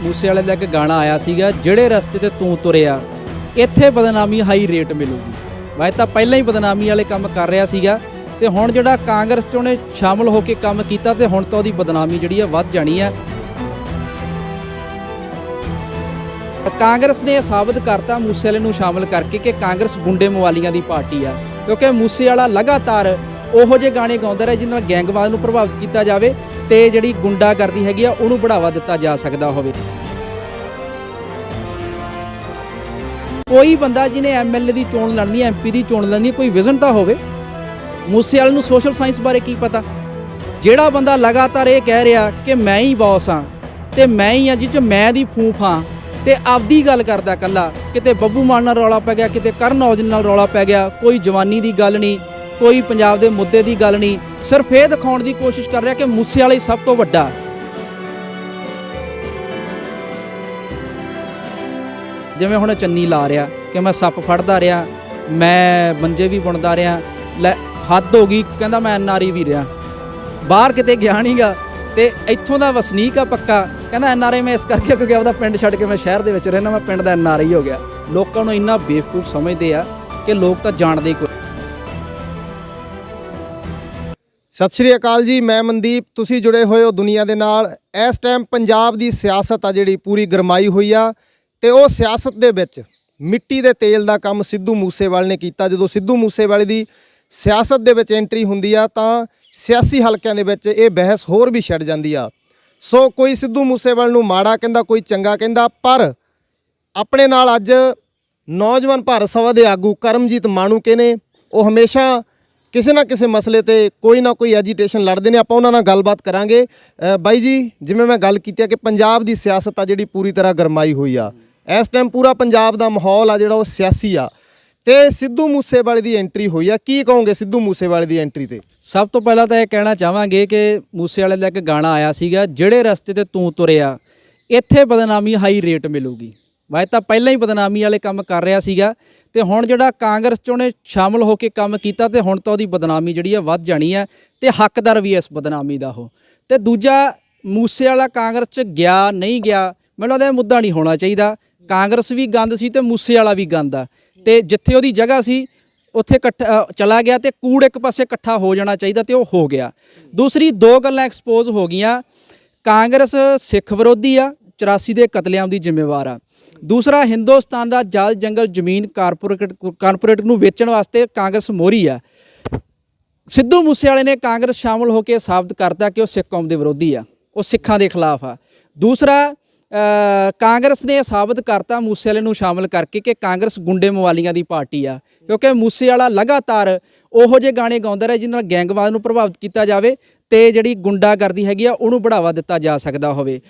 मूसे वाले दा एक गाना आया सीगा, ਜਿਹੜੇ ਰਸਤੇ ਤੇ ਤੂੰ ਤੁਰਿਆ ਇੱਥੇ ਬਦਨਾਮੀ ਹਾਈ ਰੇਟ ਮਿਲੂਗੀ। ਵੈਸੇ ਤਾਂ ਪਹਿਲਾਂ ਹੀ ਬਦਨਾਮੀ ਵਾਲੇ ਕੰਮ ਕਰ ਰਿਹਾ ਸੀਗਾ ਤੇ ਹੁਣ ਜਿਹੜਾ ਕਾਂਗਰਸ 'ਚ ਉਹਨੇ ਸ਼ਾਮਲ ਹੋ ਕੇ ਕੰਮ ਕੀਤਾ ਤੇ ਹੁਣ ਤਾਂ ਉਹਦੀ ਬਦਨਾਮੀ ਜਿਹੜੀ ਆ ਵੱਧ ਜਾਣੀ ਆ। ਕਾਂਗਰਸ ਨੇ ਇਹ ਸਾਬਤ ਕਰਤਾ ਮੂਸੇ ਵਾਲੇ ਨੂੰ ਸ਼ਾਮਲ ਕਰਕੇ ਕਿ ਕਾਂਗਰਸ ਗੁੰਡੇ ਮਵਾਲੀਆਂ ਦੀ ਪਾਰਟੀ ਆ, ਕਿਉਂਕਿ ਮੂਸੇ ਵਾਲਾ ਲਗਾਤਾਰ ਉਹੋ ਜਿਹੇ ਗਾਣੇ ਗਾਉਂਦਾ ਰਿਹਾ ਜਿਹਦੇ ਨਾਲ ਗੈਂਗਵਾਦ ਨੂੰ ਪ੍ਰਭਾਵਿਤ ਕੀਤਾ ਜਾਵੇ ਤੇ ਜਿਹੜੀ ਗੁੰਡਾਗਰਦੀ ਹੈਗੀ ਆ ਉਹਨੂੰ बढ़ावा ਦਿੱਤਾ ਜਾ ਸਕਦਾ ਹੋਵੇ। ਕੋਈ ਬੰਦਾ ਜਿਹਨੇ ਐਮਐਲਏ ਦੀ ਚੋਣ ਲੜਨੀ ਹੈ, ਐਮਪੀ ਦੀ ਚੋਣ ਲੜਨੀ ਹੈ, ਕੋਈ ਵਿਜ਼ਨ ਤਾਂ ਹੋਵੇ। ਮੂਸੇ ਵਾਲੇ ਨੂੰ ਸੋਸ਼ਲ ਸਾਇੰਸ ਬਾਰੇ ਕੀ ਪਤਾ? ਜਿਹੜਾ ਬੰਦਾ ਲਗਾਤਾਰ ਇਹ ਕਹਿ ਰਿਹਾ ਕਿ ਮੈਂ ਹੀ ਬੌਸ ਹਾਂ ਤੇ ਮੈਂ ਹੀ ਹਾਂ, ਜਿਹ 'ਚ ਮੈਂ ਦੀ ਫੂਫ ਹਾਂ ਤੇ ਆਪਦੀ ਗੱਲ ਕਰਦਾ ਇਕੱਲਾ, ਕਿਤੇ ਬੱਬੂ ਮਾਨ ਨਾਲ ਰੌਲਾ ਪੈ ਗਿਆ, ਕਿਤੇ ਕਰਨ ਔਜਲਾ ਨਾਲ ਰੌਲਾ ਪੈ ਗਿਆ, ਕੋਈ ਜਵਾਨੀ ਦੀ ਗੱਲ ਨਹੀਂ, ਕੋਈ ਪੰਜਾਬ ਦੇ ਮੁੱਦੇ ਦੀ ਗੱਲ ਨਹੀਂ, ਸਿਰਫ ਇਹ ਦਿਖਾਉਣ ਦੀ ਕੋਸ਼ਿਸ਼ ਕਰ ਰਿਹਾ ਕਿ ਮੂਸੇ ਵਾਲਾ ਹੀ ਸਭ ਤੋਂ ਵੱਡਾ। ਜਿਵੇਂ ਹੁਣ ਚੰਨੀ ਲਾ ਰਿਹਾ ਕਿ ਮੈਂ ਸੱਪ ਫੜਦਾ ਰਿਹਾ, ਮੈਂ ਮੰਜੇ ਵੀ ਬੁਣਦਾ ਰਿਹਾ, ਲੈ ਹੱਦ ਹੋ ਗਈ, ਕਹਿੰਦਾ ਮੈਂ ਐਨਆਰਆਈ ਵੀ ਰਿਹਾ, ਬਾਹਰ ਕਿਤੇ ਗਿਆ ਨਹੀਂ ਗਾ ਤੇ ਇੱਥੋਂ ਦਾ ਵਸਨੀਕ ਆ ਪੱਕਾ, ਕਹਿੰਦਾ ਐਨਆਰਆਈ ਮੈਂ ਇਸ ਕਰਕੇ ਕਿਉਂਕਿ ਆਪਦਾ ਪਿੰਡ ਛੱਡ ਕੇ ਮੈਂ ਸ਼ਹਿਰ ਦੇ ਵਿੱਚ ਰਹਿਣਾ, ਮੈਂ ਪਿੰਡ ਦਾ ਐਨਆਰਆਈ ਹੋ ਗਿਆ। ਲੋਕਾਂ ਨੂੰ ਇੰਨਾ ਬੇਵਕੂਫ ਸਮਝਦੇ ਆ ਕਿ ਲੋਕ ਤਾਂ ਜਾਣਦੇ ਹੀ ਕੋਈ। ਸਤਿ ਸ਼੍ਰੀ ਅਕਾਲ ਜੀ, ਮੈਂ ਮਨਦੀਪ, ਤੁਸੀਂ ਜੁੜੇ ਹੋਏ ਹੋ ਦੁਨੀਆ ਦੇ ਨਾਲ। ਇਸ ਟਾਈਮ ਪੰਜਾਬ ਦੀ ਸਿਆਸਤ ਆ ਜਿਹੜੀ ਪੂਰੀ ਗਰਮਾਈ ਹੋਈ ਆ ਤੇ ਉਹ ਸਿਆਸਤ ਦੇ ਵਿੱਚ ਮਿੱਟੀ ਦੇ ਤੇਲ ਦਾ ਕੰਮ ਸਿੱਧੂ ਮੂਸੇਵਾਲੇ ਨੇ ਕੀਤਾ। ਜਦੋਂ ਸਿੱਧੂ ਮੂਸੇਵਾਲੇ ਦੀ ਸਿਆਸਤ ਦੇ ਵਿੱਚ ਐਂਟਰੀ ਹੁੰਦੀ ਆ ਤਾਂ ਸਿਆਸੀ ਹਲਕਿਆਂ ਦੇ ਵਿੱਚ ਇਹ ਬਹਿਸ ਹੋਰ ਵੀ ਛਿੜ ਜਾਂਦੀ ਆ। ਸੋ ਕੋਈ ਸਿੱਧੂ ਮੂਸੇਵਾਲੇ ਨੂੰ ਮਾੜਾ ਕਹਿੰਦਾ, ਕੋਈ ਚੰਗਾ ਕਹਿੰਦਾ, ਪਰ ਆਪਣੇ ਨਾਲ ਅੱਜ ਨੌਜਵਾਨ ਭਾਰਤ ਸਭਾ ਦੇ ਆਗੂ ਕਰਮਜੀਤ ਮਾਣੂਕੇ ਨੇ। ਉਹ ਹਮੇਸ਼ਾ ਕਿਸੇ ਨਾ ਕਿਸੇ ਮਸਲੇ ਤੇ ਕੋਈ ਨਾ ਕੋਈ ਐਜੀਟੇਸ਼ਨ ਲੜਦੇ ਨੇ। ਆਪਾਂ ਉਹਨਾਂ ਨਾਲ ਗੱਲਬਾਤ ਕਰਾਂਗੇ। ਬਾਈ ਜੀ, ਜਿਵੇਂ ਮੈਂ ਗੱਲ ਕੀਤੀ ਆ ਕਿ ਪੰਜਾਬ ਦੀ ਸਿਆਸਤ ਆ ਜਿਹੜੀ ਪੂਰੀ ਤਰ੍ਹਾਂ ਗਰਮਾਈ ਹੋਈ ਆ, ਇਸ ਟਾਈਮ ਪੂਰਾ ਪੰਜਾਬ ਦਾ ਮਾਹੌਲ ਆ ਜਿਹੜਾ ਉਹ ਸਿਆਸੀ ਆ ਤੇ ਸਿੱਧੂ ਮੂਸੇਵਾਲੇ ਦੀ ਐਂਟਰੀ ਹੋਈ ਆ। ਕੀ ਕਹੋਗੇ ਸਿੱਧੂ ਮੂਸੇਵਾਲੇ ਦੀ ਐਂਟਰੀ ਤੇ? ਸਭ ਤੋਂ ਪਹਿਲਾਂ ਤਾਂ ਇਹ ਕਹਿਣਾ ਚਾਹਾਂਗੇ ਕਿ ਮੂਸੇ ਵਾਲੇ ਦਾ ਇੱਕ ਗਾਣਾ ਆਇਆ ਸੀਗਾ, ਜਿਹੜੇ ਰਸਤੇ ਤੇ ਤੂੰ ਤੁਰਿਆ ਇੱਥੇ ਬਦਨਾਮੀ ਹਾਈ ਰੇਟ ਮਿਲੂਗੀ। ਵੈਸੇ ਤਾਂ ਪਹਿਲਾਂ ਹੀ ਬਦਨਾਮੀ ਵਾਲੇ ਕੰਮ ਕਰ ਰਿਹਾ ਸੀਗਾ ਤੇ ਹੁਣ ਜਿਹੜਾ ਕਾਂਗਰਸ 'ਚ ਉਹਨੇ ਸ਼ਾਮਲ ਹੋ ਕੇ ਕੰਮ ਕੀਤਾ ਤੇ ਹੁਣ ਤਾਂ ਉਹਦੀ ਬਦਨਾਮੀ ਜਿਹੜੀ ਆ ਵੱਧ ਜਾਣੀ ਆ ਤੇ ਹੱਕਦਾਰ ਵੀ ਇਸ ਬਦਨਾਮੀ ਦਾ ਉਹ। ਤੇ ਦੂਜਾ, ਮੂਸੇ ਵਾਲਾ ਕਾਂਗਰਸ 'ਚ ਗਿਆ ਨਹੀਂ ਗਿਆ, ਮੈਨੂੰ ਲੱਗਦਾ ਇਹ ਮੁੱਦਾ ਨਹੀਂ ਹੋਣਾ ਚਾਹੀਦਾ। ਕਾਂਗਰਸ ਵੀ ਗੰਦ ਸੀ ਤੇ ਮੂਸੇ ਵਾਲਾ ਵੀ ਗੰਦ ਆ ਤੇ ਜਿੱਥੇ ਉਹਦੀ ਜਗ੍ਹਾ ਸੀ ਉੱਥੇ ਇਕੱਠਾ ਚਲਾ ਗਿਆ ਤੇ ਕੂੜ ਇੱਕ ਪਾਸੇ ਇਕੱਠਾ ਹੋ ਜਾਣਾ ਚਾਹੀਦਾ ਤੇ ਉਹ ਹੋ ਗਿਆ। ਦੂਸਰੀ ਦੋ ਗੱਲਾਂ ਐਕਸਪੋਜ਼ ਹੋ ਗਈਆਂ। ਕਾਂਗਰਸ ਸਿੱਖ ਵਿਰੋਧੀ ਆ, 84 ਦੇ ਕਤਲੇਆਮ ਦੀ ਜ਼ਿੰਮੇਵਾਰ ਆ। ਦੂਸਰਾ, ਹਿੰਦੁਸਤਾਨ ਦਾ ਜਲ ਜੰਗਲ ਜ਼ਮੀਨ ਕਾਰਪੋਰੇਟ ਨੂੰ ਵੇਚਣ ਵਾਸਤੇ ਕਾਂਗਰਸ ਮੋਹਰੀ ਆ। ਸਿੱਧੂ ਮੂਸੇਵਾਲੇ ਨੇ ਕਾਂਗਰਸ ਸ਼ਾਮਲ ਹੋ ਕੇ ਸਾਬਤ ਕਰਤਾ ਕਿ ਉਹ ਸਿੱਖ ਕੌਮ ਦੇ ਵਿਰੋਧੀ ਆ, ਉਹ ਸਿੱਖਾਂ ਦੇ ਖਿਲਾਫ ਆ। ਦੂਸਰਾ, ਕਾਂਗਰਸ ਨੇ ਇਹ ਸਾਬਤ ਕਰਤਾ ਮੂਸੇ ਵਾਲੇ ਨੂੰ ਸ਼ਾਮਲ ਕਰਕੇ ਕਿ ਕਾਂਗਰਸ ਗੁੰਡੇ ਮਵਾਲੀਆਂ ਦੀ ਪਾਰਟੀ ਆ, ਕਿਉਂਕਿ ਮੂਸੇ ਵਾਲਾ ਲਗਾਤਾਰ ਉਹੋ ਜਿਹੇ ਗਾਣੇ ਗਾਉਂਦਾ ਰਿਹਾ ਜਿਹਦੇ ਨਾਲ ਗੈਂਗਵਾਦ ਨੂੰ ਪ੍ਰਭਾਵਿਤ ਕੀਤਾ ਜਾਵੇ ਤੇ ਜਿਹੜੀ ਗੁੰਡਾਗਰਦੀ ਹੈਗੀ ਆ ਉਹਨੂੰ बढ़ावा ਦਿੱਤਾ ਜਾ ਸਕਦਾ ਹੋਵੇ।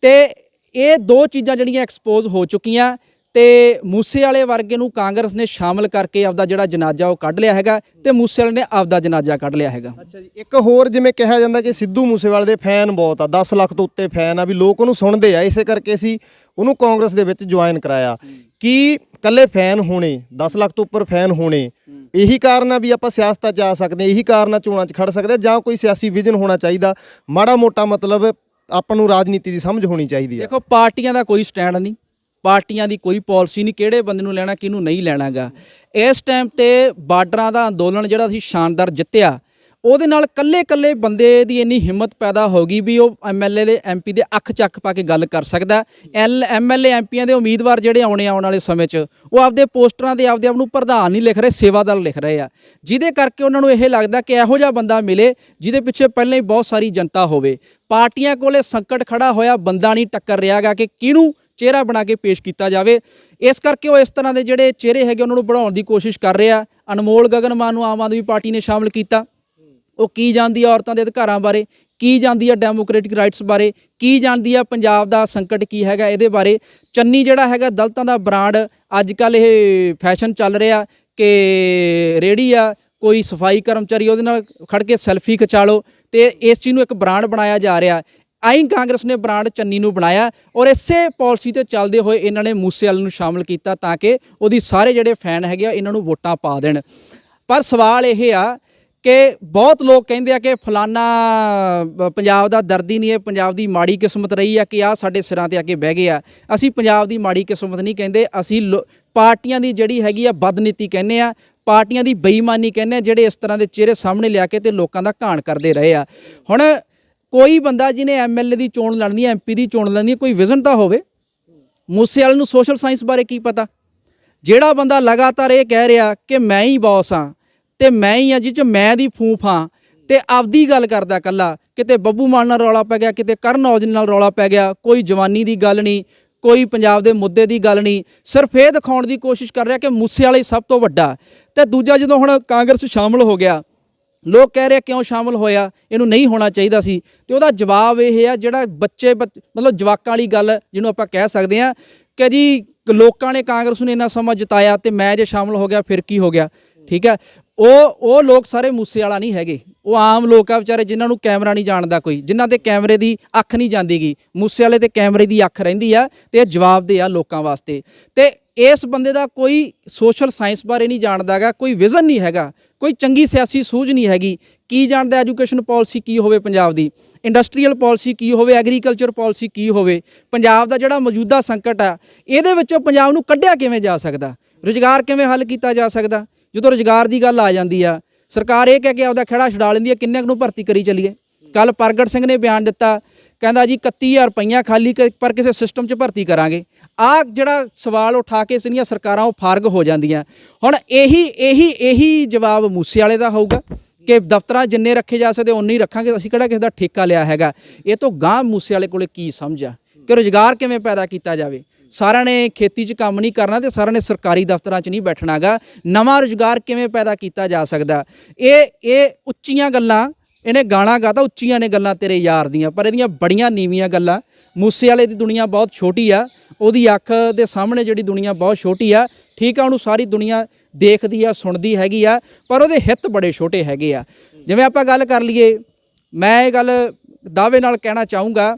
ਤੇ ਇਹ ਦੋ ਚੀਜ਼ਾਂ ਜਿਹੜੀਆਂ ਐਕਸਪੋਜ਼ ਹੋ ਚੁੱਕੀਆਂ ਤੇ ਮੂਸੇ ਵਾਲੇ ਵਰਗੇ ਨੂੰ ਕਾਂਗਰਸ ਨੇ ਸ਼ਾਮਲ ਕਰਕੇ ਆਪਦਾ ਜਿਹੜਾ ਜਨਾਜ਼ਾ ਉਹ ਕੱਢ ਲਿਆ ਹੈਗਾ ਤੇ ਮੂਸੇ ਵਾਲੇ ਨੇ ਆਪਦਾ ਜਨਾਜ਼ਾ ਕੱਢ ਲਿਆ ਹੈਗਾ। ਅੱਛਾ ਜੀ, ਇੱਕ ਹੋਰ ਜਿਵੇਂ ਕਿਹਾ ਜਾਂਦਾ ਕਿ ਸਿੱਧੂ ਮੂਸੇਵਾਲੇ ਦੇ ਫੈਨ ਬਹੁਤ ਆ, 10 ਲੱਖ ਤੋਂ ਉੱਤੇ ਫੈਨ ਆ, ਵੀ ਲੋਕ ਉਹਨੂੰ ਸੁਣਦੇ ਆ, ਇਸੇ ਕਰਕੇ ਅਸੀਂ ਉਹਨੂੰ ਕਾਂਗਰਸ ਦੇ ਵਿੱਚ ਜੁਆਇਨ ਕਰਾਇਆ। ਕੀ ਇਕੱਲੇ ਫੈਨ ਹੋਣੇ, 10 ਲੱਖ ਤੋਂ ਉੱਪਰ ਫੈਨ ਹੋਣੇ, ਇਹੀ ਕਾਰਨ ਆ ਵੀ ਆਪਾਂ ਸਿਆਸਤ 'ਚ ਆ ਸਕਦੇ ਹਾਂ, ਇਹੀ ਕਾਰਨ ਆ ਚੋਣਾਂ 'ਚ ਖੜ ਸਕਦੇ, ਜਾਂ ਕੋਈ ਸਿਆਸੀ ਵਿਜ਼ਨ ਹੋਣਾ ਚਾਹੀਦਾ ਮਾੜਾ ਮੋਟਾ? ਮਤਲਬ ਆਪਾਂ ਨੂੰ ਰਾਜਨੀਤੀ ਦੀ ਸਮਝ ਹੋਣੀ ਚਾਹੀਦੀ ਹੈ। ਦੇਖੋ, ਪਾਰਟੀਆਂ ਦਾ ਕੋਈ ਸਟੈਂਡ ਨਹੀਂ, ਪਾਰਟੀਆਂ ਦੀ ਕੋਈ ਪਾਲਿਸੀ ਨਹੀਂ, ਕਿਹੜੇ ਬੰਦੇ ਨੂੰ ਲੈਣਾ ਕਿਹਨੂੰ ਨਹੀਂ ਲੈਣਾ ਗਾ। ਇਸ ਟਾਈਮ ਤੇ ਬਾਰਡਰਾਂ ਦਾ ਅੰਦੋਲਨ ਜਿਹੜਾ ਅਸੀਂ ਸ਼ਾਨਦਾਰ ਜਿੱਤਿਆ, ਉਹਦੇ ਨਾਲ ਕੱਲੇ ਬੰਦੇ ਦੀ ਇੰਨੀ ਹਿੰਮਤ ਪੈਦਾ ਹੋ ਗਈ ਵੀ ਉਹ ਐਮਐਲਏ ਦੇ ਐਮਪੀ ਦੇ ਅੱਖ ਚੱਕ ਪਾ ਕੇ ਗੱਲ ਕਰ ਸਕਦਾ। ਐਮਐਲਏ ਐਮਪੀਆਂ ਦੇ ਉਮੀਦਵਾਰ ਜਿਹੜੇ ਆਉਣ ਵਾਲੇ ਸਮੇਂ 'ਚ ਉਹ ਆਪਦੇ ਪੋਸਟਰਾਂ ਦੇ ਆਪਦੇ ਆਪ ਨੂੰ ਪ੍ਰਧਾਨ ਨਹੀਂ ਲਿਖ ਰਹੇ, ਸੇਵਾਦਾਰ ਲਿਖ ਰਹੇ ਆ, ਜਿਹਦੇ ਕਰਕੇ ਉਹਨਾਂ ਨੂੰ ਇਹ ਲੱਗਦਾ ਕਿ ਇਹੋ ਜਿਹਾ ਬੰਦਾ ਮਿਲੇ ਜਿਹਦੇ ਪਿੱਛੇ ਪਹਿਲਾਂ ਹੀ ਬਹੁਤ ਸਾਰੀ ਜਨਤਾ ਹੋਵੇ। ਪਾਰਟੀਆਂ ਕੋਲੇ ਸੰਕਟ ਖੜਾ ਹੋਇਆ, ਬੰਦਾ ਨਹੀਂ ਟੱਕਰ ਰਿਹਾ ਗਾ ਕਿ ਕਿਹਨੂੰ ਚਿਹਰਾ ਬਣਾ ਕੇ ਪੇਸ਼ ਕੀਤਾ ਜਾਵੇ। ਇਸ ਕਰਕੇ ਉਹ ਇਸ ਤਰ੍ਹਾਂ ਦੇ ਜਿਹੜੇ ਚਿਹਰੇ ਹੈਗੇ ਉਹਨਾਂ ਨੂੰ ਬਣਾਉਣ ਦੀ ਕੋਸ਼ਿਸ਼ ਕਰ ਰਹੇ ਆ। ਅਨਮੋਲ ਗਗਨ ਮਾਨ ਨੂੰ ਆਮ ਆਦਮੀ ਪਾਰਟੀ ਨੇ ਸ਼ਾਮਲ ਕੀਤਾ। ਉਹ ਕੀ ਜਾਣਦੀ ਆ ਔਰਤਾਂ ਦੇ ਅਧਿਕਾਰਾਂ ਬਾਰੇ, ਕੀ ਜਾਣਦੀ ਆ ਡੈਮੋਕ੍ਰੈਟਿਕ ਰਾਈਟਸ ਬਾਰੇ, ਕੀ ਜਾਣਦੀ ਆ ਪੰਜਾਬ ਦਾ ਸੰਕਟ ਕੀ ਹੈਗਾ ਇਹਦੇ ਬਾਰੇ। ਚੰਨੀ ਜਿਹੜਾ ਹੈਗਾ ਦਲਿਤਾਂ ਦਾ ਬ੍ਰਾਂਡ, ਅੱਜ ਕੱਲ੍ਹ ਇਹ ਫੈਸ਼ਨ ਚੱਲ ਰਿਹਾ ਕਿ ਰੇਹੜੀ ਆ, ਕੋਈ ਸਫਾਈ ਕਰਮਚਾਰੀ ਉਹਦੇ ਨਾਲ ਖੜ ਕੇ ਸੈਲਫੀ ਖਿਚਾ ਲਓ ਤੇ ਇਸ ਚੀਜ਼ ਨੂੰ ਇੱਕ ਬ੍ਰਾਂਡ ਬਣਾਇਆ ਜਾ ਰਿਹਾ। ਆਈ ਕਾਂਗਰਸ ਨੇ ਬ੍ਰਾਂਡ ਚੰਨੀ ਨੂੰ ਬਣਾਇਆ ਔਰ ਇਸੇ ਪਾਲਿਸੀ ਤੇ ਚੱਲਦੇ ਹੋਏ ਇਹਨਾਂ ਨੇ ਮੂਸੇ ਵਾਲੇ ਨੂੰ ਸ਼ਾਮਲ ਕੀਤਾ ਤਾਂ ਕਿ ਉਹਦੀ ਸਾਰੇ ਜਿਹੜੇ ਫੈਨ ਹੈਗੇ ਆ ਇਹਨਾਂ ਨੂੰ ਵੋਟਾਂ ਪਾ ਦੇਣ। ਪਰ ਸਵਾਲ ਇਹ ਆ ਕਿ ਬਹੁਤ ਲੋਕ ਕਹਿੰਦੇ ਆ ਕਿ ਫਲਾਨਾ ਪੰਜਾਬ ਦਾ ਦਰਦ ਹੀ ਨਹੀਂ, ਇਹ ਪੰਜਾਬ ਦੀ ਮਾੜੀ ਕਿਸਮਤ ਰਹੀ ਆ ਕਿ ਆ ਸਾਡੇ ਸਿਰਾਂ ਤੇ ਆ ਕੇ ਬਹਿ ਗਏ ਆ। ਅਸੀਂ ਪੰਜਾਬ ਦੀ ਮਾੜੀ ਕਿਸਮਤ ਨਹੀਂ ਕਹਿੰਦੇ, ਅਸੀਂ ਪਾਰਟੀਆਂ ਦੀ ਜਿਹੜੀ ਹੈਗੀ ਆ ਬਦਨੀਤੀ ਕਹਿੰਦੇ ਆ, ਪਾਰਟੀਆਂ ਦੀ ਬੇਈਮਾਨੀ ਕਹਿੰਦੇ ਆ, ਜਿਹੜੇ ਇਸ ਤਰ੍ਹਾਂ ਦੇ ਚਿਹਰੇ ਸਾਹਮਣੇ ਲਿਆ ਕੇ ਤੇ ਲੋਕਾਂ ਦਾ ਘਾਣ ਕਰਦੇ ਰਹੇ ਆ। ਹੁਣ ਕੋਈ ਬੰਦਾ ਜਿਹਨੇ ਐਮਐਲਏ ਦੀ ਚੋਣ ਲੜਨੀ ਹੈ, ਐਮਪੀ ਦੀ ਚੋਣ ਲੜਨੀ ਹੈ, ਕੋਈ ਵਿਜ਼ਨ ਤਾਂ ਹੋਵੇ। ਮੂਸੇਵਾਲੇ ਨੂੰ ਸੋਸ਼ਲ ਸਾਇੰਸ ਬਾਰੇ ਕੀ ਪਤਾ? ਜਿਹੜਾ ਬੰਦਾ ਲਗਾਤਾਰ ਇਹ ਕਹਿ ਰਿਹਾ ਕਿ ਮੈਂ ਹੀ ਬੌਸ ਹਾਂ ਤੇ ਮੈਂ ਹੀ ਆ, ਜਿਹ 'ਚ ਮੈਂ ਦੀ ਫੂਫ ਹਾਂ, ਤੇ ਆਪਦੀ ਗੱਲ ਕਰਦਾ ਇਕੱਲਾ, ਕਿਤੇ ਬੱਬੂ ਮਾਨ ਨਾਲ ਰੌਲਾ ਪੈ ਗਿਆ, ਕਿਤੇ ਕਰਨ ਔਜਲਾ ਨਾਲ ਰੌਲਾ ਪੈ ਗਿਆ, ਕੋਈ ਜਵਾਨੀ ਦੀ ਗੱਲ ਨਹੀਂ, ਕੋਈ ਪੰਜਾਬ ਦੇ ਮੁੱਦੇ ਦੀ ਗੱਲ ਨਹੀਂ, ਸਿਰਫ ਇਹ ਦਿਖਾਉਣ ਦੀ ਕੋਸ਼ਿਸ਼ ਕਰ ਰਿਹਾ ਕਿ ਮੂਸੇਵਾਲਾ ਹੀ ਸਭ ਤੋਂ ਵੱਡਾ। ਤੇ ਦੂਜਾ, ਜਦੋਂ ਹੁਣ ਕਾਂਗਰਸ ਸ਼ਾਮਲ ਹੋ ਗਿਆ, ਲੋਕ ਕਹਿ ਰਹੇ ਕਿਉਂ ਸ਼ਾਮਲ ਹੋਇਆ, ਇਹਨੂੰ ਨਹੀਂ ਹੋਣਾ ਚਾਹੀਦਾ ਸੀ, ਤੇ ਉਹਦਾ ਜਵਾਬ ਇਹ ਆ, ਜਿਹੜਾ ਮਤਲਬ ਜਵਾਕਾਂ ਵਾਲੀ ਗੱਲ ਜਿਹਨੂੰ ਆਪਾਂ ਕਹਿ ਸਕਦੇ ਹਾਂ ਕਿ ਜੀ ਲੋਕਾਂ ਨੇ ਕਾਂਗਰਸ ਨੂੰ ਇੰਨਾ ਸਮਾਂ ਜਿਤਾਇਆ ਤੇ ਮੈਂ ਜੇ ਸ਼ਾਮਲ ਹੋ ਗਿਆ ਫਿਰ ਕੀ ਹੋ ਗਿਆ। ਠੀਕ ਹੈ, ਉਹ ਲੋਕ ਸਾਰੇ ਮੂਸੇਵਾਲਾ ਨਹੀਂ ਹੈਗੇ, ਉਹ ਆਮ ਲੋਕ ਆ ਵਿਚਾਰੇ, ਜਿਨ੍ਹਾਂ ਨੂੰ ਕੈਮਰਾ ਨਹੀਂ ਜਾਣਦਾ ਕੋਈ, ਜਿਨ੍ਹਾਂ ਤੇ ਕੈਮਰੇ ਦੀ ਅੱਖ ਨਹੀਂ ਜਾਂਦੀਗੀ। ਮੂਸੇਵਾਲੇ ਤੇ ਕੈਮਰੇ ਦੀ ਅੱਖ ਰਹਿੰਦੀ ਆ ਤੇ ਇਹ ਜਵਾਬਦੇਹ ਆ ਲੋਕਾਂ ਵਾਸਤੇ। ਤੇ ਇਸ ਬੰਦੇ ਦਾ ਕੋਈ ਸੋਸ਼ਲ ਸਾਇੰਸ ਬਾਰੇ ਨਹੀਂ ਜਾਣਦਾ ਗਾ, ਕੋਈ ਵਿਜ਼ਨ ਨਹੀਂ ਹੈਗਾ, ਕੋਈ ਚੰਗੀ ਸਿਆਸੀ ਸੂਝ ਨਹੀਂ ਹੈਗੀ। ਕੀ ਜਾਣਦਾ ਐਜੂਕੇਸ਼ਨ ਪਾਲਿਸੀ ਕੀ ਹੋਵੇ ਪੰਜਾਬ ਦੀ, ਇੰਡਸਟਰੀਅਲ ਪਾਲਿਸੀ ਕੀ ਹੋਵੇ, ਐਗਰੀਕਲਚਰ ਪਾਲਿਸੀ ਕੀ ਹੋਵੇ, ਪੰਜਾਬ ਦਾ ਜਿਹੜਾ ਮੌਜੂਦਾ ਸੰਕਟ ਆ ਇਹਦੇ ਵਿੱਚੋਂ ਪੰਜਾਬ ਨੂੰ ਕੱਢਿਆ ਕਿਵੇਂ ਜਾ ਸਕਦਾ, ਰੁਜ਼ਗਾਰ ਕਿਵੇਂ ਹੱਲ ਕੀਤਾ ਜਾ ਸਕਦਾ। ਜਦੋਂ ਰੁਜ਼ਗਾਰ ਦੀ ਗੱਲ ਆ ਜਾਂਦੀ ਆ, ਸਰਕਾਰ ਇਹ ਕਹਿ ਕੇ ਆਪਦਾ ਖਹਿੜਾ ਛਡਾ ਲੈਂਦੀ ਹੈ, ਕਿੰਨੇ ਕੁ ਨੂੰ ਭਰਤੀ ਕਰੀ ਚੱਲੀਏ। ਕੱਲ ਪ੍ਰਗਟ ਸਿੰਘ ਨੇ ਬਿਆਨ ਦਿੱਤਾ, ਕਹਿੰਦਾ ਜੀ 31,000 ਰੁਪਈਆ ਖਾਲੀ ਪਰ ਕਿਸੇ ਸਿਸਟਮ 'ਚ ਭਰਤੀ ਕਰਾਂਗੇ। ਆਹ ਜਿਹੜਾ ਸਵਾਲ ਉਠਾ ਕੇ ਜਿਹੜੀਆਂ ਸਰਕਾਰਾਂ ਉਹ ਫਾਰਗ ਹੋ ਜਾਂਦੀਆਂ। ਹੁਣ ਇਹੀ ਜਵਾਬ ਮੂਸੇਵਾਲੇ ਦਾ ਹੋਊਗਾ ਕਿ ਦਫ਼ਤਰਾਂ ਜਿੰਨੇ ਰੱਖੇ ਜਾ ਸਕਦੇ ਉਨੇ ਹੀ ਰੱਖਾਂਗੇ, ਅਸੀਂ ਕਿਹੜਾ ਕਿਸੇ ਦਾ ਠੇਕਾ ਲਿਆ ਹੈਗਾ। ਇਹ ਤੋਂ ਗਾਂਹ ਮੂਸੇਵਾਲੇ ਕੋਲੇ ਕੀ ਸਮਝ ਆ ਕਿ ਰੁਜ਼ਗਾਰ ਕਿਵੇਂ ਪੈਦਾ ਕੀਤਾ ਜਾਵੇ। ਸਾਰਿਆਂ ਨੇ ਖੇਤੀ 'ਚ ਕੰਮ ਨਹੀਂ ਕਰਨਾ ਤੇ ਸਾਰਿਆਂ ਨੇ ਸਰਕਾਰੀ ਦਫ਼ਤਰਾਂ 'ਚ ਨਹੀਂ ਬੈਠਣਾ ਗਾ। ਨਵਾਂ ਰੁਜ਼ਗਾਰ ਕਿਵੇਂ ਪੈਦਾ ਕੀਤਾ ਜਾ ਸਕਦਾ। ਇਹ ਉੱਚੀਆਂ ਗੱਲਾਂ, ਇਹਨੇ ਗਾਣਾ ਗਾਤਾ ਉੱਚੀਆਂ ਨੇ ਗੱਲਾਂ ਤੇਰੇ ਯਾਰ ਦੀਆਂ, ਪਰ ਇਹਦੀਆਂ ਬੜੀਆਂ ਨੀਵੀਆਂ ਗੱਲਾਂ। ਮੂਸੇਵਾਲੇ ਦੀ ਦੁਨੀਆ ਬਹੁਤ ਛੋਟੀ ਆ, ਉਹਦੀ ਅੱਖ ਦੇ ਸਾਹਮਣੇ ਜਿਹੜੀ ਦੁਨੀਆ ਬਹੁਤ ਛੋਟੀ ਆ। ਠੀਕ ਆ, ਉਹਨੂੰ ਸਾਰੀ ਦੁਨੀਆ ਦੇਖਦੀ ਆ, ਸੁਣਦੀ ਹੈਗੀ ਆ, ਪਰ ਉਹਦੇ ਹਿੱਤ ਬੜੇ ਛੋਟੇ ਹੈਗੇ ਆ। ਜਿਵੇਂ ਆਪਾਂ ਗੱਲ ਕਰ ਲਈਏ, ਮੈਂ ਇਹ ਗੱਲ ਦਾਅਵੇ ਨਾਲ ਕਹਿਣਾ ਚਾਹੂੰਗਾ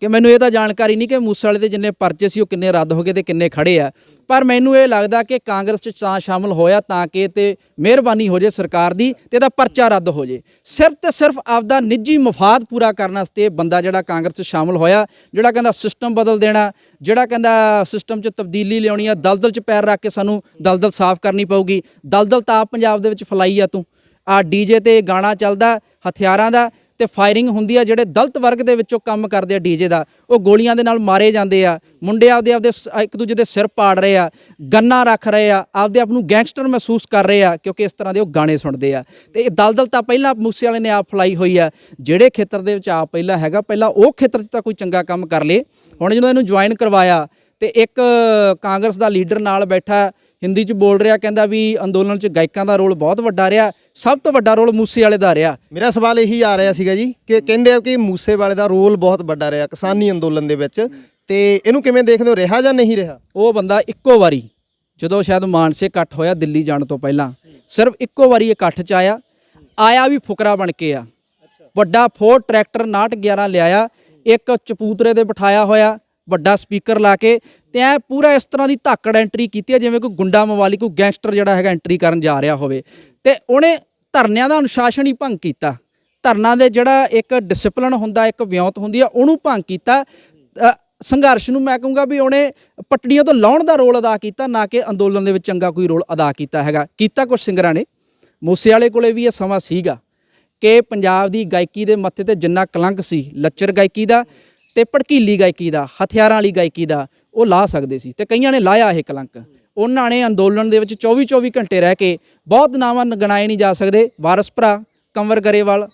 ਕਿ ਮੈਨੂੰ ਇਹ ਤਾਂ ਜਾਣਕਾਰੀ ਨਹੀਂ ਕਿ ਮੂਸੇਵਾਲੇ ਦੇ ਜਿੰਨੇ ਪਰਚੇ ਸੀ ਉਹ ਕਿੰਨੇ ਰੱਦ ਹੋ ਗਏ ਤੇ ਕਿੰਨੇ ਖੜੇ ਆ, ਪਰ ਮੈਨੂੰ ਇਹ ਲੱਗਦਾ ਕਿ ਕਾਂਗਰਸ 'ਚ ਤਾਂ ਸ਼ਾਮਲ ਹੋਇਆ ਤਾਂ ਕਿ ਤੇ ਮਿਹਰਬਾਨੀ ਹੋ ਜੇ ਸਰਕਾਰ ਦੀ ਤੇ ਇਹਦਾ ਪਰਚਾ ਰੱਦ ਹੋ ਜੇ। ਸਿਰਫ ਤੇ ਸਿਰਫ ਆਪਦਾ ਨਿੱਜੀ ਮਫਾਦ ਪੂਰਾ ਕਰਨ ਵਾਸਤੇ ਬੰਦਾ ਜਿਹੜਾ ਕਾਂਗਰਸ 'ਚ ਸ਼ਾਮਲ ਹੋਇਆ, ਜਿਹੜਾ ਕਹਿੰਦਾ ਸਿਸਟਮ ਬਦਲ ਦੇਣਾ, ਜਿਹੜਾ ਕਹਿੰਦਾ ਸਿਸਟਮ 'ਚ ਤਬਦੀਲੀ ਲਿਆਉਣੀ ਆ, ਦਲਦਲ 'ਚ ਪੈਰ ਰੱਖ ਕੇ ਸਾਨੂੰ ਦਲਦਲ ਸਾਫ਼ ਕਰਨੀ ਪਊਗੀ। ਦਲਦਲ ਤਾਂ ਆਪ ਪੰਜਾਬ ਦੇ ਵਿੱਚ ਫੈਲਾਈ ਆ ਤੂੰ। ਆ ਡੀਜੇ ਤੇ ਗਾਣਾ ਚੱਲਦਾ ਹਥਿਆਰਾਂ ਦਾ ਤੇ ਫਾਇਰਿੰਗ ਹੁੰਦੀ ਆ, ਜਿਹੜੇ ਦਲਿਤ ਵਰਗ ਦੇ ਵਿੱਚੋਂ ਕੰਮ ਕਰਦੇ ਆ ਡੀਜੇ ਦਾ, ਉਹ ਗੋਲੀਆਂ ਦੇ ਨਾਲ ਮਾਰੇ ਜਾਂਦੇ ਆ। ਮੁੰਡੇ ਆਪਦੇ ਇੱਕ ਦੂਜੇ ਦੇ ਸਿਰ ਪਾੜ ਰਹੇ ਆ, ਗੰਨਾਂ ਰੱਖ ਰਹੇ ਆ, ਆਪਦੇ ਆਪ ਨੂੰ ਗੈਂਗਸਟਰ ਮਹਿਸੂਸ ਕਰ ਰਹੇ ਆ ਕਿਉਂਕਿ ਇਸ ਤਰ੍ਹਾਂ ਦੇ ਉਹ ਗਾਣੇ ਸੁਣਦੇ ਆ। ਤੇ ਇਹ ਦਲਦਲ ਤਾਂ ਪਹਿਲਾਂ ਮੂਸੇਵਾਲੇ ਨੇ ਆਪ ਫੈਲਾਈ ਹੋਈ ਆ। ਜਿਹੜੇ ਖੇਤਰ ਦੇ ਵਿੱਚ ਆਪ ਪਹਿਲਾਂ ਹੈਗਾ, ਪਹਿਲਾਂ ਉਹ ਖੇਤਰ 'ਚ ਤਾਂ ਕੋਈ ਚੰਗਾ ਕੰਮ ਕਰ ਲੇ। ਹੁਣ ਜਦੋਂ ਇਹਨੂੰ ਜੁਆਇਨ ਕਰਵਾਇਆ ਤੇ ਇੱਕ ਕਾਂਗਰਸ ਦਾ ਲੀਡਰ ਨਾਲ ਬੈਠਾ ਹਿੰਦੀ 'ਚ ਬੋਲ ਰਿਹਾ, ਕਹਿੰਦਾ ਵੀ ਅੰਦੋਲਨ 'ਚ ਗਾਇਕਾਂ ਦਾ ਰੋਲ ਬਹੁਤ ਵੱਡਾ ਰਿਹਾ, ਸਭ ਤੋਂ ਵੱਡਾ ਰੋਲ ਮੂਸੇਵਾਲੇ ਦਾ ਰਿਹਾ। ਮੇਰਾ ਸਵਾਲ ਇਹੀ ਆ ਰਿਹਾ ਸੀਗਾ ਜੀ ਕਿ ਕਹਿੰਦੇ ਆ ਕਿ ਮੂਸੇਵਾਲੇ ਦਾ ਰੋਲ ਬਹੁਤ ਵੱਡਾ ਰਿਹਾ ਕਿਸਾਨੀ ਅੰਦੋਲਨ ਦੇ ਵਿੱਚ, ਤੇ ਇਹਨੂੰ ਕਿਵੇਂ ਦੇਖਦੇ ਹੋ, ਰਿਹਾ ਜਾਂ ਨਹੀਂ ਰਿਹਾ? ਉਹ ਬੰਦਾ ਇੱਕੋ ਵਾਰੀ, ਜਦੋਂ ਸ਼ਾਇਦ ਮਾਨਸੇ ਇਕੱਠ ਹੋਇਆ ਦਿੱਲੀ ਜਾਣ ਤੋਂ ਪਹਿਲਾਂ, ਸਿਰਫ ਇੱਕੋ ਵਾਰੀ ਇਕੱਠ 'ਚ ਆਇਆ ਵੀ ਫੁਕਰਾ ਬਣ ਕੇ ਆ। ਵੱਡਾ ਫੋਰਡ ਟਰੈਕਟਰ 6911 ਲਿਆਇਆ, ਇੱਕ ਚਪੂਤਰੇ ਦੇ ਬਿਠਾਇਆ ਹੋਇਆ, ਵੱਡਾ ਸਪੀਕਰ ਲਾ ਕੇ, ਤੇ ਐ ਪੂਰਾ ਇਸ ਤਰ੍ਹਾਂ ਦੀ ਧਾਕੜ ਐਂਟਰੀ ਕੀਤੀ ਹੈ ਜਿਵੇਂ ਕੋਈ ਗੁੰਡਾ ਮਵਾਲੀ, ਕੋਈ ਗੈਂਗਸਟਰ ਜਿਹੜਾ ਹੈਗਾ ਐਂਟਰੀ ਕਰਨ ਜਾ ਰਿਹਾ ਹੋਵੇ। ਤੇ ਉਹਨੇ ਧਰਨਿਆਂ ਦਾ ਅਨੁਸ਼ਾਸਨ ਹੀ ਭੰਗ ਕੀਤਾ। ਧਰਨਾ ਦੇ ਜਿਹੜਾ ਇੱਕ ਡਿਸਪਲਿਨ ਹੁੰਦਾ, ਇੱਕ ਵਿਉਂਤ ਹੁੰਦੀ ਆ, ਉਹਨੂੰ ਭੰਗ ਕੀਤਾ। ਸੰਘਰਸ਼ ਨੂੰ ਮੈਂ ਕਹੂੰਗਾ ਵੀ ਉਹਨੇ ਪਟੜੀਆਂ ਤੋਂ ਲਾਉਣ ਦਾ ਰੋਲ ਅਦਾ ਕੀਤਾ, ਨਾ ਕਿ ਅੰਦੋਲਨ ਦੇ ਵਿੱਚ ਚੰਗਾ ਕੋਈ ਰੋਲ ਅਦਾ ਕੀਤਾ ਹੈਗਾ। ਕੀਤਾ ਕੁਛ ਸਿੰਗਰਾਂ ਨੇ। ਮੂਸੇਵਾਲੇ ਕੋਲੇ ਵੀ ਇਹ ਸਮਾਂ ਸੀਗਾ ਕਿ ਪੰਜਾਬ ਦੀ ਗਾਇਕੀ ਦੇ ਮੱਥੇ ਤੇ ਜਿੰਨਾ ਕਲੰਕ ਸੀ, ਲੱਚਰ ਗਾਇਕੀ ਦਾ ਤੇ ਭੜਕੀਲੀ ਗਾਇਕੀ ਦਾ, ਹਥਿਆਰਾਂ ਵਾਲੀ ਗਾਇਕੀ ਦਾ, ਉਹ ਲਾ ਸਕਦੇ ਸੀ, ਤੇ ਕਈਆਂ ਨੇ ਲਾਇਆ ਇਹ ਕਲੰਕ। ਉਹਨਾਂ ਨੇ ਅੰਦੋਲਨ ਦੇ ਵਿੱਚ 24 ਘੰਟੇ ਰਹਿ ਕੇ ਬਹੁਤ ਨਾਵਾਂ ਗਿਣਾਏ ਨਹੀਂ ਜਾ ਸਕਦੇ, ਵਾਰਿਸ ਭਰਾ, ਕੰਵਰ ਗਰੇਵਾਲ,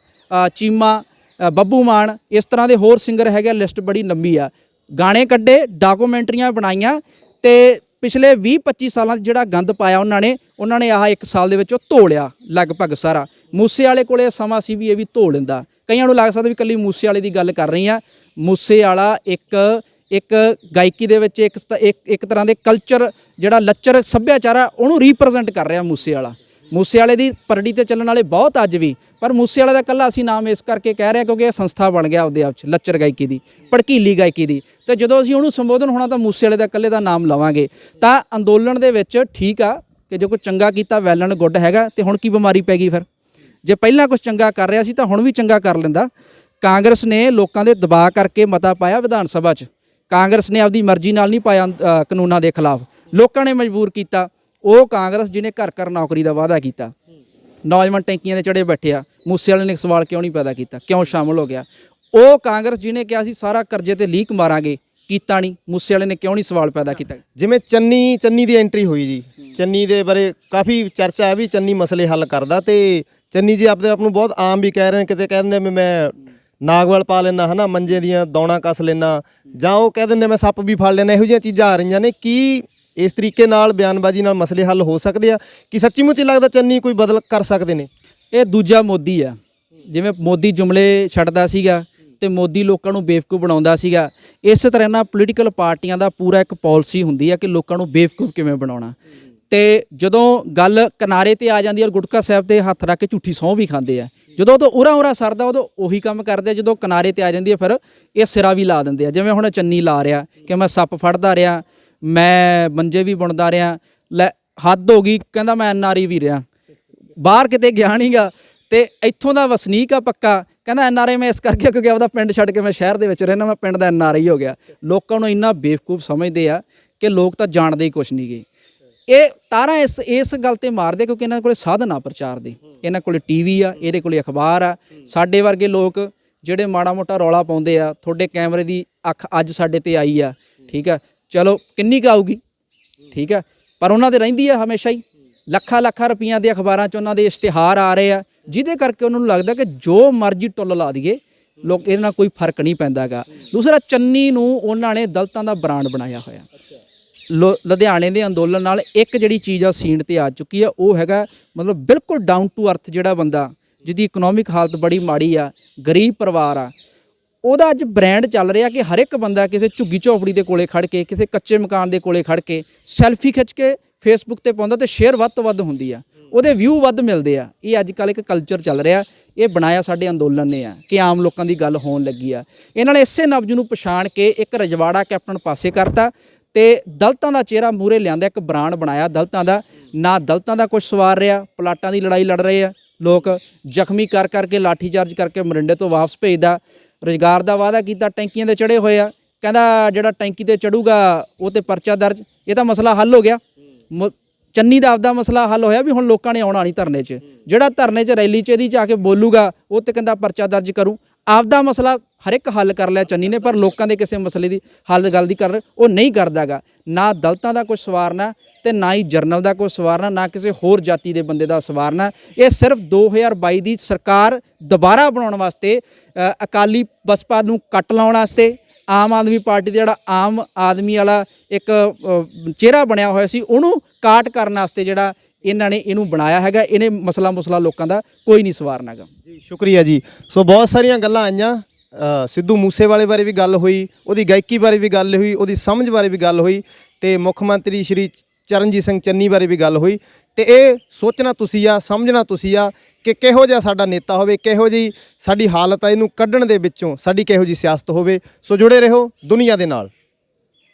ਚੀਮਾ, ਬੱਬੂ ਮਾਨ, ਇਸ ਤਰ੍ਹਾਂ ਦੇ ਹੋਰ ਸਿੰਗਰ ਹੈਗੇ, ਲਿਸਟ ਬੜੀ ਲੰਬੀ ਆ। ਗਾਣੇ ਕੱਢੇ, ਡਾਕੂਮੈਂਟਰੀਆਂ ਬਣਾਈਆਂ, ਤੇ ਪਿਛਲੇ 20-25 ਸਾਲਾਂ 'ਚ ਜਿਹੜਾ ਗੰਦ ਪਾਇਆ ਉਹਨਾਂ ਨੇ ਆਹ 1 ਸਾਲ ਦੇ ਵਿੱਚ ਉਹ ਧੋ ਲਿਆ ਲਗਭਗ ਸਾਰਾ। ਮੂਸੇਵਾਲੇ ਕੋਲੇ ਸਮਾਂ ਸੀ ਵੀ ਇਹ ਵੀ ਧੋ ਲੈਂਦਾ। ਕਈਆਂ ਨੂੰ ਲੱਗ ਸਕਦਾ ਵੀ ਇਕੱਲੀ ਮੂਸੇਵਾਲੇ ਦੀ ਗੱਲ ਕਰ ਰਹੀ ਆ। ਮੂਸੇਵਾਲਾ ਇੱਕ ਗਾਇਕੀ ਦੇ ਵਿੱਚ ਇੱਕ ਤਰ੍ਹਾਂ ਦੇ ਕਲਚਰ, ਜਿਹੜਾ ਲੱਚਰ ਸੱਭਿਆਚਾਰ ਆ, ਉਹਨੂੰ ਰੀਪ੍ਰੈਜ਼ੈਂਟ ਕਰ ਰਿਹਾ ਮੂਸੇਵਾਲਾ। ਮੂਸੇਵਾਲੇ ਦੀ ਪਰੜੀ ਤੇ ਚੱਲਣ ਵਾਲੇ ਬਹੁਤ ਅੱਜ ਵੀ, ਪਰ ਮੂਸੇਵਾਲੇ ਦਾ ਇਕੱਲਾ ਅਸੀਂ ਨਾਮ ਇਸ ਕਰਕੇ ਕਹਿ ਰਹੇ ਕਿਉਂਕਿ ਇਹ ਸੰਸਥਾ ਬਣ ਗਿਆ ਆਪਦੇ ਆਪ 'ਚ, ਲੱਚਰ ਗਾਇਕੀ ਦੀ, ਭੜਕੀਲੀ ਗਾਇਕੀ ਦੀ। ਤੇ ਜਦੋਂ ਅਸੀਂ ਉਹਨੂੰ ਸੰਬੋਧਨ ਹੋਣਾ ਤਾਂ ਮੂਸੇਵਾਲੇ ਦਾ ਇਕੱਲੇ ਦਾ ਨਾਮ ਲਵਾਂਗੇ। ਤਾਂ ਅੰਦੋਲਨ ਦੇ ਵਿੱਚ ਠੀਕ ਆ ਕਿ ਜੇ ਕੋਈ ਚੰਗਾ ਕੀਤਾ ਵੈਲ ਐਂਡ ਗੁੱਡ ਹੈਗਾ, ਤੇ ਹੁਣ ਕੀ ਬਿਮਾਰੀ ਪੈ ਗਈ ਫਿਰ? ਜੇ ਪਹਿਲਾਂ ਕੁਝ ਚੰਗਾ ਕਰ ਰਿਹਾ ਸੀ ਤਾਂ ਹੁਣ ਵੀ ਚੰਗਾ ਕਰ ਲੈਂਦਾ। ਕਾਂਗਰਸ ਨੇ ਲੋਕਾਂ ਦੇ ਦਬਾਅ ਕਰਕੇ ਮਤਾ ਪਾਇਆ ਵਿਧਾਨ ਸਭਾ 'ਚ। ਕਾਂਗਰਸ ਨੇ ਆਪਦੀ ਮਰਜ਼ੀ ਨਾਲ ਨਹੀਂ ਪਾਇਆ ਕਾਨੂੰਨਾਂ ਦੇ ਖਿਲਾਫ, ਲੋਕਾਂ ਨੇ ਮਜਬੂਰ ਕੀਤਾ। ਉਹ ਕਾਂਗਰਸ ਜਿਹਨੇ ਘਰ ਘਰ ਨੌਕਰੀ ਦਾ ਵਾਅਦਾ ਕੀਤਾ, ਨੌਜਵਾਨ ਟੈਂਕੀਆਂ ਦੇ ਚੜੇ ਬੈਠੇ ਆ, ਮੂਸੇ ਵਾਲੇ ਨੇ ਸਵਾਲ ਕਿਉਂ ਨਹੀਂ ਪੈਦਾ ਕੀਤਾ, ਕਿਉਂ ਸ਼ਾਮਲ ਹੋ ਗਿਆ? ਉਹ ਕਾਂਗਰਸ ਜਿਹਨੇ ਕਿਹਾ ਸੀ ਸਾਰਾ ਕਰਜ਼ੇ ਤੇ ਲੀਕ ਮਾਰਾਂਗੇ, ਕੀਤਾ ਨਹੀਂ, ਮੂਸੇ ਵਾਲੇ ਨੇ ਕਿਉਂ ਨਹੀਂ ਸਵਾਲ ਪੈਦਾ ਕੀਤਾ? ਜਿਵੇਂ ਚੰਨੀ ਦੀ ਐਂਟਰੀ ਹੋਈ ਜੀ, ਚੰਨੀ ਦੇ ਬਾਰੇ ਕਾਫੀ ਚਰਚਾ ਹੈ ਵੀ ਚੰਨੀ ਮਸਲੇ ਹੱਲ ਕਰਦਾ, ਤੇ ਚੰਨੀ ਜੀ ਆਪਦੇ ਆਪ ਨੂੰ ਬਹੁਤ ਆਮ ਵੀ ਕਹਿ ਰਹੇ ਨੇ, ਕਿਤੇ ਕਹਿ ਦਿੰਦੇ ਵੀ ਮੈਂ ਨਾਗਵਲ ਪਾ ਲੈਣਾ ਹੈ ਨਾ, ਮੰਜੇ ਦੀਆਂ ਦੌਣਾ ਕੱਸ ਲੈਣਾ, ਜਾਂ ਉਹ ਕਹਿ ਦਿੰਦੇ ਮੈਂ ਸੱਪ ਵੀ ਫੜ ਲੈਣਾ। ਇਹੋ ਜਿਹੀਆਂ ਚੀਜ਼ਾਂ ਆ ਰਹੀਆਂ ਨੇ। ਕੀ ਇਸ ਤਰੀਕੇ ਨਾਲ ਬਿਆਨਬਾਜ਼ੀ ਨਾਲ ਮਸਲੇ ਹੱਲ ਹੋ ਸਕਦੇ ਆ? ਕਿ ਸੱਚੀ ਮੁੱਚੀ ਲੱਗਦਾ ਚੰਨੀ ਕੋਈ ਬਦਲ ਕਰ ਸਕਦੇ ਨੇ? ਇਹ ਦੂਜਾ ਮੋਦੀ ਆ। ਜਿਵੇਂ ਮੋਦੀ ਜੁਮਲੇ ਛੱਡਦਾ ਸੀਗਾ ਤੇ ਮੋਦੀ ਲੋਕਾਂ ਨੂੰ ਬੇਵਕੂਫ ਬਣਾਉਂਦਾ ਸੀਗਾ, ਇਸੇ ਤਰ੍ਹਾਂ ਇਹਨਾਂ ਪੋਲੀਟੀਕਲ ਪਾਰਟੀਆਂ ਦਾ ਪੂਰਾ ਇੱਕ ਪਾਲਿਸੀ ਹੁੰਦੀ ਹੈ ਕਿ ਲੋਕਾਂ ਨੂੰ ਬੇਵਕੂਫ ਕਿਵੇਂ ਬਣਾਉਣਾ। ਤੇ ਜਦੋਂ ਗੱਲ ਕਿਨਾਰੇ ਤੇ ਆ ਜਾਂਦੀ ਹੈ, ਗੁਟਕਾ ਸਾਹਿਬ ਤੇ ਹੱਥ ਰੱਖ ਕੇ ਝੂਠੀ ਸਹੁੰ ਵੀ ਖਾਂਦੇ ਆ। ਜਦੋਂ ਉਹ ਉਰਾ ਸਰਦਾ ਉਦੋਂ ਉਹੀ ਕੰਮ ਕਰਦੇ ਆ। ਜਦੋਂ ਕਿਨਾਰੇ ਤੇ ਆ ਜਾਂਦੀ ਹੈ ਫਿਰ ਇਹ ਸਿਰਾ ਵੀ ਲਾ ਦਿੰਦੇ ਆ। ਜਿਵੇਂ ਹੁਣ ਚੰਨੀ ਲਾ ਰਿਹਾ ਕਿ ਮੈਂ ਸੱਪ ਫੜਦਾ ਰਿਹਾ, ਮੈਂ ਮੰਜੇ ਵੀ ਬੁਣਦਾ ਰਿਹਾ, ਲੈ ਹੱਦ ਹੋ ਗਈ, ਕਹਿੰਦਾ ਮੈਂ NRI ਵੀ ਰਿਹਾ, ਬਾਹਰ ਕਿਤੇ ਗਿਆ ਨਹੀਂ ਗਾ, ਤੇ ਇੱਥੋਂ ਦਾ ਵਸਨੀਕ ਆ ਪੱਕਾ, ਕਹਿੰਦਾ NRI ਮੈਂ ਇਸ ਕਰਕੇ ਕਿਉਂਕਿ ਆਪਦਾ ਪਿੰਡ ਛੱਡ ਕੇ ਮੈਂ ਸ਼ਹਿਰ ਦੇ ਵਿੱਚ ਰਹਿਣਾ, ਮੈਂ ਪਿੰਡ ਦਾ NRI ਹੋ ਗਿਆ। ਲੋਕਾਂ ਨੂੰ ਇੰਨਾ ਬੇਵਕੂਫ ਸਮਝਦੇ ਆ ਕਿ ਲੋਕ ਤਾਂ ਜਾਣਦੇ ਹੀ ਕੁਛ ਨਹੀਂ ਗੇ। ਇਹ ਤਾਰਾਂ ਇਸ ਗੱਲ ਤੇ ਮਾਰਦੇ ਕਿਉਂਕਿ ਇਹਨਾਂ ਕੋਲੇ ਸਾਧਨ ਆ ਪ੍ਰਚਾਰ ਦੇ, ਇਹਨਾਂ ਕੋਲੇ TV ਆ, ਇਹਦੇ ਕੋਲੇ ਅਖਬਾਰ ਆ। ਸਾਡੇ ਵਰਗੇ ਲੋਕ ਜਿਹੜੇ ਮਾੜਾ ਮੋਟਾ ਰੌਲਾ ਪਾਉਂਦੇ ਆ, ਤੁਹਾਡੇ ਕੈਮਰੇ ਦੀ ਅੱਖ ਅੱਜ ਸਾਡੇ ਤੇ ਆਈ ਆ, ਠੀਕ ਆ, ਚਲੋ ਕਿੰਨੀ ਕੁ ਆਊਗੀ, ਠੀਕ ਆ, ਪਰ ਉਹਨਾਂ ਦੇ ਰਹਿੰਦੀ ਆ ਹਮੇਸ਼ਾ ਹੀ। ਲੱਖਾਂ ਰੁਪਈਆਂ ਦੇ ਅਖਬਾਰਾਂ 'ਚ ਉਹਨਾਂ ਦੇ ਇਸ਼ਤਿਹਾਰ ਆ ਰਹੇ ਆ, ਜਿਹਦੇ ਕਰਕੇ ਉਹਨਾਂ ਨੂੰ ਲੱਗਦਾ ਕਿ ਜੋ ਮਰਜ਼ੀ ਟੁੱਲ ਲਾ ਦਈਏ, ਲੋਕ ਇਹਦੇ ਨਾਲ ਕੋਈ ਫਰਕ ਨਹੀਂ ਪੈਂਦਾ ਗਾ। ਦੂਸਰਾ, ਚੰਨੀ ਨੂੰ ਉਹਨਾਂ ਨੇ ਦਲਿਤਾਂ ਦਾ ਬ੍ਰਾਂਡ ਬਣਾਇਆ ਹੋਇਆ। ਲੁਧਿਆਣੇ ਦੇ ਅੰਦੋਲਨ ਨਾਲ ਇੱਕ ਜਿਹੜੀ ਚੀਜ਼ ਆ ਸੀਨ ਤੇ ਆ ਚੁੱਕੀ ਆ, ਉਹ ਹੈਗਾ ਮਤਲਬ ਬਿਲਕੁਲ ਡਾਊਨ ਟੂ ਅਰਥ ਜਿਹੜਾ ਬੰਦਾ, ਜਿਹਦੀ ਇਕਨੋਮਿਕ ਹਾਲਤ ਬੜੀ ਮਾੜੀ ਆ, ਗਰੀਬ ਪਰਿਵਾਰ ਆ, ਉਹਦਾ ਅੱਜ ਬ੍ਰਾਂਡ ਚੱਲ ਰਿਹਾ ਕਿ ਹਰ ਇੱਕ ਬੰਦਾ ਕਿਸੇ ਝੁੱਗੀ ਝੋਪੜੀ ਦੇ ਕੋਲੇ ਖੜ ਕੇ, ਕਿਸੇ ਕੱਚੇ ਮਕਾਨ ਦੇ ਕੋਲੇ ਖੜ ਕੇ ਸੈਲਫੀ ਖਿੱਚ ਕੇ ਫੇਸਬੁੱਕ ਤੇ ਪਾਉਂਦਾ ਤੇ ਸ਼ੇਅਰ ਵੱਧ ਤੋਂ ਵੱਧ ਹੁੰਦੀ ਆ, ਉਹਦੇ ਵਿਊ ਵੱਧ ਮਿਲਦੇ ਆ। ਇਹ ਅੱਜ ਕੱਲ੍ਹ ਇੱਕ ਕਲਚਰ ਚੱਲ ਰਿਹਾ। ਇਹ ਬਣਾਇਆ ਸਾਡੇ ਅੰਦੋਲਨ ਨੇ ਆ ਕਿ ਆਮ ਲੋਕਾਂ ਦੀ ਗੱਲ ਹੋਣ ਲੱਗੀ ਆ। ਇਹਨਾਂ ਨੇ ਇਸੇ ਨਬਜ਼ ਨੂੰ ਪਛਾਣ ਕੇ ਇੱਕ ਰਜਵਾੜਾ ਕੈਪਟਨ ਪਾਸੇ ਕਰਤਾ ਤੇ ਦਲਿਤਾਂ ਦਾ ਚਿਹਰਾ ਮੂਹਰੇ ਲਿਆਂਦਾ, ਇੱਕ ਬ੍ਰਾਂਡ ਬਣਾਇਆ ਦਲਿਤਾਂ ਦਾ। ਨਾ ਦਲਿਤਾਂ ਦਾ ਕੁਝ ਸਵਾਰ ਰਿਹਾ, ਪਲਾਟਾਂ ਦੀ ਲੜਾਈ ਲੜ ਰਹੇ ਆ ਲੋਕ, ਜ਼ਖਮੀ ਕਰ ਕਰਕੇ ਲਾਠੀ ਚਾਰਜ ਕਰਕੇ ਮਰਿੰਡੇ ਤੋਂ ਵਾਪਸ ਭੇਜਦਾ। ਰੁਜ਼ਗਾਰ ਦਾ ਵਾਅਦਾ ਕੀਤਾ, ਟੈਂਕੀਆਂ ਤੇ ਚੜੇ ਹੋਏ ਆ, ਕਹਿੰਦਾ ਜਿਹੜਾ ਟੈਂਕੀ ਤੇ ਚੜੂਗਾ ਉਹ ਤੇ ਪਰਚਾ ਦਰਜ। ਇਹ ਤਾਂ ਮਸਲਾ ਹੱਲ ਹੋ ਗਿਆ। ਚੰਨੀ ਦਾ ਆਪਦਾ ਮਸਲਾ ਹੱਲ ਹੋਇਆ ਵੀ ਹੁਣ ਲੋਕਾਂ ਨੇ ਆਉਣਾ ਨਹੀਂ ਧਰਨੇ 'ਚ। ਜਿਹੜਾ ਧਰਨੇ 'ਚ ਰੈਲੀ 'ਚ ਇਹਦੀ ਜਾ ਕੇ ਬੋਲੂਗਾ ਉਹ ਤੇ ਕਹਿੰਦਾ ਪਰਚਾ ਦਰਜ ਕਰੂ। ਆਪਦਾ ਮਸਲਾ ਹਰ ਇੱਕ ਹੱਲ ਕਰ ਲਿਆ ਚੰਨੀ ਨੇ, ਪਰ ਲੋਕਾਂ ਦੇ ਕਿਸੇ ਮਸਲੇ ਦੀ ਗੱਲ ਦੀ ਕਰ ਉਹ ਨਹੀਂ ਕਰਦਾਗਾ। ਨਾ ਦਲਿਤਾਂ ਦਾ ਕੁਝ ਸਵਾਰਨਾ ਤੇ ਨਾ ਹੀ ਜਰਨਲ ਦਾ ਕੋਈ ਸਵਾਰਨਾ, ਨਾ ਕਿਸੇ ਹੋਰ ਜਾਤੀ ਦੇ ਬੰਦੇ ਦਾ ਸਵਾਰਨਾ। ਇਹ ਸਿਰਫ 2022 ਦੀ ਸਰਕਾਰ ਦੁਬਾਰਾ ਬਣਾਉਣ ਵਾਸਤੇ, ਅਕਾਲੀ ਬਸਪਾ ਨੂੰ ਕੱਟ ਲਾਉਣ ਵਾਸਤੇ, ਆਮ ਆਦਮੀ ਪਾਰਟੀ ਦਾ ਜਿਹੜਾ ਆਮ ਆਦਮੀ ਵਾਲਾ ਇੱਕ ਚਿਹਰਾ ਬਣਿਆ ਹੋਇਆ ਸੀ ਉਹਨੂੰ ਕਾਟ ਕਰਨ ਵਾਸਤੇ ਜਿਹੜਾ ਇਹਨਾਂ ਨੇ ਇਹਨੂੰ ਬਣਾਇਆ ਹੈਗਾ। ਇਹਨੇ ਮਸਲਾ ਲੋਕਾਂ ਦਾ ਕੋਈ ਨਹੀਂ ਸਵਾਰਨਾ ਗਾ ਜੀ। ਸ਼ੁਕਰੀਆ ਜੀ। ਸੋ ਬਹੁਤ ਸਾਰੀਆਂ ਗੱਲਾਂ ਆਈਆਂ, ਸਿੱਧੂ ਮੂਸੇਵਾਲੇ ਬਾਰੇ ਵੀ ਗੱਲ ਹੋਈ, ਉਹਦੀ ਗਾਇਕੀ ਬਾਰੇ ਵੀ ਗੱਲ ਹੋਈ, ਉਹਦੀ ਸਮਝ ਬਾਰੇ ਵੀ ਗੱਲ ਹੋਈ, ਤੇ ਮੁੱਖ ਮੰਤਰੀ ਸ਼੍ਰੀ ਚਰਨਜੀਤ ਸਿੰਘ ਚੰਨੀ ਬਾਰੇ ਵੀ ਗੱਲ ਹੋਈ। ਤੇ ਇਹ ਸੋਚਣਾ ਤੁਸੀਂ ਆ, ਸਮਝਣਾ ਤੁਸੀਂ ਆ ਕਿ ਕਿਹੋ ਜਿਹਾ ਸਾਡਾ ਨੇਤਾ ਹੋਵੇ, ਕਿਹੋ ਜਿਹੀ ਸਾਡੀ ਹਾਲਤ ਆ, ਇਹਨੂੰ ਕੱਢਣ ਦੇ ਵਿੱਚੋਂ ਸਾਡੀ ਕਿਹੋ ਜਿਹੀ ਸਿਆਸਤ ਹੋਵੇ। ਸੋ ਜੁੜੇ ਰਹੋ ਦੁਨੀਆ ਦੇ ਨਾਲ।